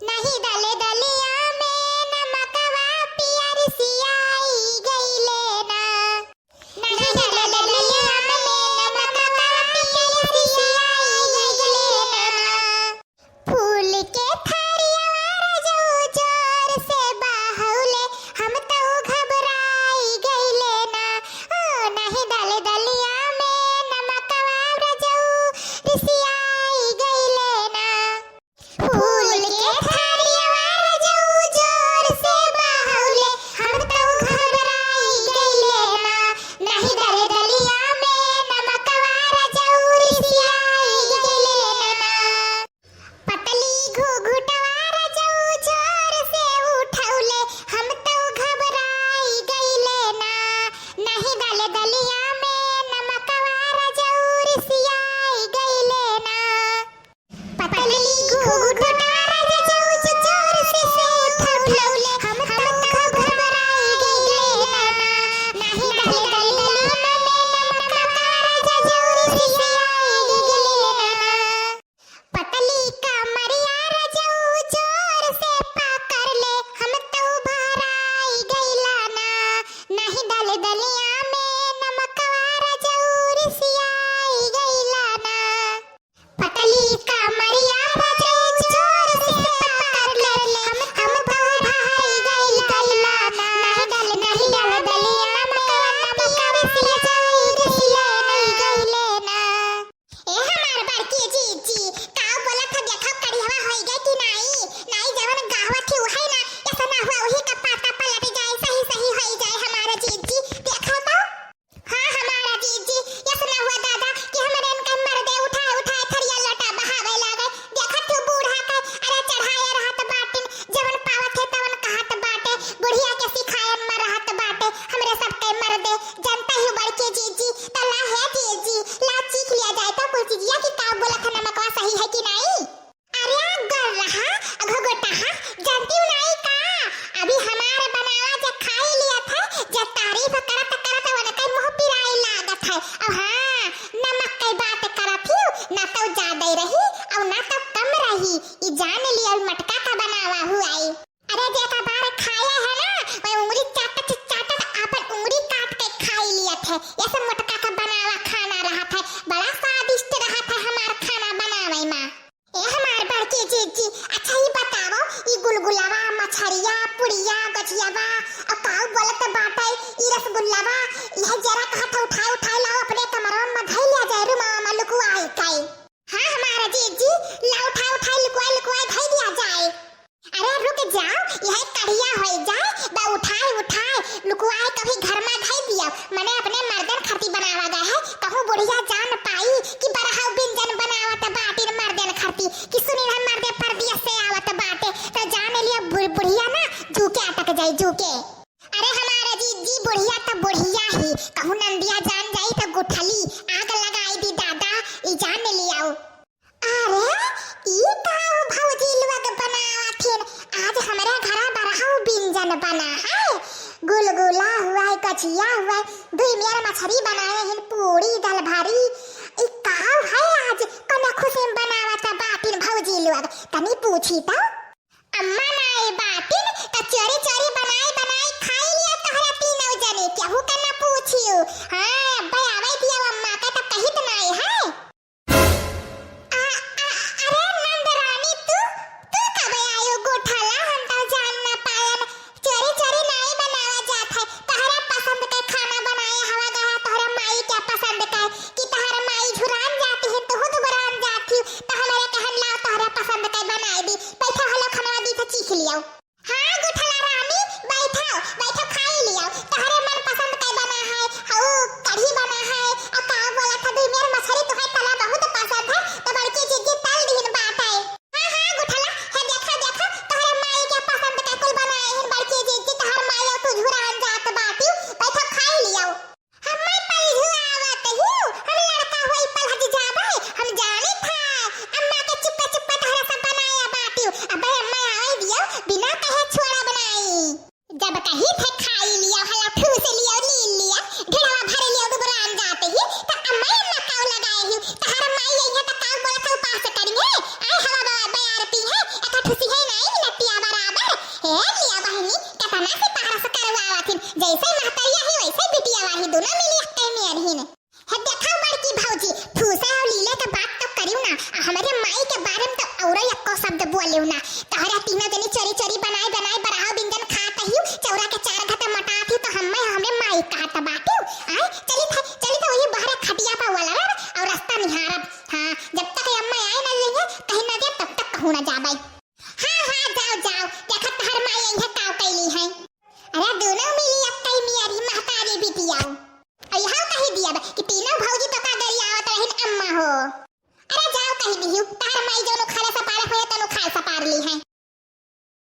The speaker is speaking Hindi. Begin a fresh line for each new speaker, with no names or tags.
नहीं डाले दलिया में नमकवा पियर सियाई गईले ना। नहीं डाले दलिया में नमकवा पियर सियाई गईले ना। फूल के थरिया जो जोर से बाहुले हम तो घबराई गईले ना। ओ नहीं डाले दलिया में नमकवा जो सियाई गईले ना। फूल के थरिया जो जोर से बाहुले हम तो घबराई गईले ना। नहीं डाले दलिया में नमकवा जो सियाई गईले ना। पतली घुघुटवा जो जोर से उठौले हम तो घबराई गईले ना। नहीं डाले दलिया में नमकवा जो सियाई गईले ना। पतली घुघुटवा जो जोर से उठौले हम तो घबराई गईले ना। नहीं डाले दलिया में नमकवा जो सियाई गईले ना। पतली कमरिया जो जोर से पकड़ ले हम तो भराई गईला ना। नहीं डाले दलिया में नमकवा जो सियाई गईला ना। पतली कमरिया जो जोर से पकड़ ले हम तो भराई गईला ना। नहीं डाले दलिया में नमकवा सियाई गईले ना। ए हमार बड़की जीजी काऊ बोलत ह देखो कड़िहवा होई गई कि नहीं जवन गावत थी उहे ना ऐसा ना हुआ वही का पाता पलट जाए सही होई जाए हमारा जीजी देखो तो। हां हमारा जीजी ऐसा ना हुआ दादा कि हमरे इनका मर्दे उठाए थरिया लटा बहावे लागे। देखत तू बूढ़ा के अरे चढ़ाए रहत बाटिन जवन पावत है तवन कहत बाटे बुढ़िया के सिखायन में रहत बाटे हमरे सबके मर्दे जनता ही बड़की जीजी तला है जीजी ला चीख लिया जाए तो कुछ जीजिया की का बोलत है नमकवा सही है कि नहीं। अरे गर रहा घोघोटा जानती हूं नहीं का अभी हमारे बनावा जे खाई लिया था जे तारीफ करत वने मुंह पिराई लागत है। अब हां नमक की बात करत ही ना तो ज्यादा ही रही और ना तो कम रही ई जान लिया मटका का बनावा हुआई। अरे जे का बार खाया है ना वही उंगली चाटत अपन उंगली काट के खाई लिया थे। ऐसे मटका का बनावा खाना रहा था बड़ा स्वादिष्ट रहा था हमार खाना बनावे में। ए हमार बड़की जीजी अच्छा ही बताओ ई गुलगुलावा मछरिया पुड़िया गजियावा और काऊ बोलत बाटे ई रसगुल्लावा यह जरा कहत उठाए लाओ अपने कमरों में धइ लिया जाए रुमा में लुकुआई काई। हां हमारा जीजी ला उठाए लुकुआई धइ दिया जाए। अरे रुक जाओ यह कढ़िया होई जाए बा उठाए लुकुआई कभी घर में धइ दिया मने अपने मर्दन खती बनावा गए है कहूं बुढ़िया जान पाई कि बरहाउ बिंजन बनावत बाटिन मर्दन खती कि सुनी हम मर्दे परदिया से आवत बाटे तो जान लिया बुढ़िया ना झूके अटक जाई झूके। अरे हमारा जीजी बुढ़िया तो बुढ़िया ही कहूं नंदिया जान जाई तो गुठली आग लगाई दी दादा ई जान लियाओ। अरे ई काऊ भौजी लोग बनावथिन आज हमरे घरा बरहाउ बिंजन बना है गुलगुला हुआ है कचिया हुआ है दुई मेरा मछली बनाए हैं पूरी दाल भारी ई काऊ है आज कने खुशी में बनावत बाटिन भौजी लोग तनी पूछी तो अम्मा नाई बाटिन त चोरी बनाई खाई लिया तोहरा तीनों जने केहू के ना पूछियो। हां अब्बा आवे दिया अम्मा का त कहित नाई है। अरे नंदरानी तू कब आयो गोठाला हम तो जान ना पायन चोरी नाई बनावा जात है तोहरा पसंद के खाना बनाए हवा गया तोहरा माई क्या पसंद का कि तोहरा माई झुरान जाती है तो खुद बरान जाती तो हमारे कहन ला तोहरा पसंद के बनाई दी बैठो हलो खाना दी तो चीख लियो। हां गोठाला रानी बैठो खाई लियो तोहरे मन पसंद के बना है हाउ कढ़ी बना है और का बोला था दुई मेर मछली तो है तला बहुत पसंद है तो बड़की जीजी तल दिन बात है। हां गोठाला है देखा तोहरे माई क्या पसंद के कुल बनाए हैं बड़की जीजी तोहर माई तो झुरान जात बाटी बैठो खाई लियो। हमें पल झुआवत हूं हम लड़का होई पल हज जाबे हम जाने था अम्मा के चुप्पा तोहरा सब बनाया बाटी अबे अम्मा आवे दियो बिना कहे छोड़ा बनाई जब कही थे खाई लिया हला ठूस लिया ली लिया ढेड़वा भर लिया दुबरान जाते ही तो अम्मा काऊ लगाए ही तोहर माई यही तो काऊ बोला था पास करेंगे आए हवा बयार पी है एक ठूसी है नहीं मार ली है।